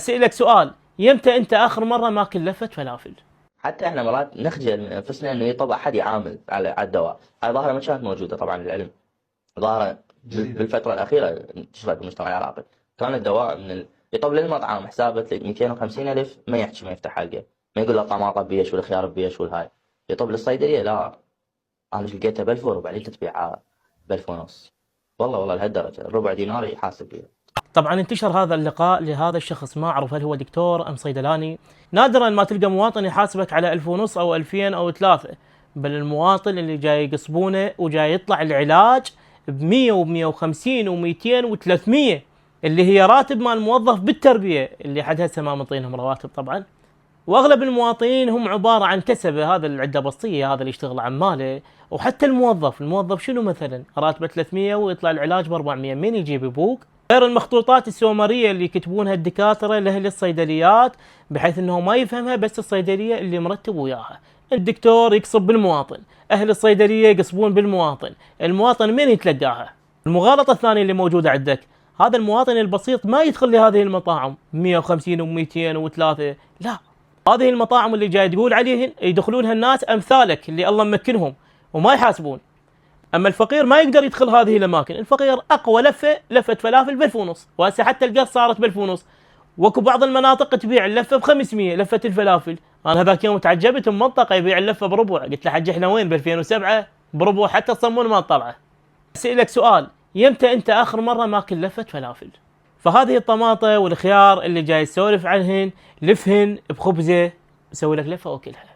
أسألك سؤال، يمتى أنت آخر مرة ماكل لفة فلافل؟ حتى احنا مرات نخجل من انفسنا انه يطلع احد يعامل على الدواء. هاي ظاهره ما كانت موجوده طبعا للعلم، ظاهره بالفتره الاخيره انتشرت بالمجتمع العراقي. كان الدواء يطب للمطعم حسابه 250 الف، ما يحكي، ما يفتح حلقه، ما يقول له الطماطم بيش والخيار بيش والهاي. يطب للصيدليه، لا انا لقيتها ب 1000 وربع، انت تبيعها ب 1000 ونص. والله لهالدرجه ربع دينار يحاسب فيها. طبعا انتشر هذا اللقاء لهذا الشخص، ما أعرف هل هو دكتور أم صيدلاني. نادرا ما تلقى مواطن يحاسبك على 1500 أو 2000 أو 3، بل المواطن اللي جاي يقصبونه وجاي يطلع العلاج ب100 و150 و200 و300، اللي هي راتب مال الموظف بالتربية اللي حد هسه ما منطينهم رواتب طبعا. واغلب المواطنين هم عباره عن كسبه، هذا اللي عنده بسطيه، هذا اللي يشتغل عماله. وحتى الموظف شنو مثلا راتبه 300 ويطلع العلاج ب 400، مين يجيب ابوك؟ غير المخطوطات السومريه اللي يكتبونها الدكاتره لاهل الصيدليات، بحيث انه ما يفهمها بس الصيدليه اللي مرتب وياها. الدكتور يقصب بالمواطن، اهل الصيدليه يقصبون بالمواطن، المواطن مين يتلقاها؟ المغالطه الثانيه اللي موجوده عندك، هذا المواطن البسيط ما يدخل لهذه المطاعم 150 و200 و3، لا، هذه المطاعم اللي جاي تقول عليهن يدخلونها الناس امثالك اللي الله ممكنهم وما يحاسبون. اما الفقير ما يقدر يدخل هذه الاماكن، الفقير اقوى لفه فلافل ب 1000 ونص، وهسه حتى القص صارت ب 1000 ونص، واكو بعض المناطق تبيع اللفه ب 500 لفه الفلافل. انا هذاك يوم تعجبت بمنطقه يبيع اللفه بربع، قلت له حج احنا وين ب 2007 بربع حتى الصمون ما طلعه. اسالك سؤال، يمتى انت اخر مره ماكل لفه فلافل؟ فهذه الطماطه والخيار اللي جاي يسولف عنهن، لفهن بخبزه، بسوي لك لفه واكلها.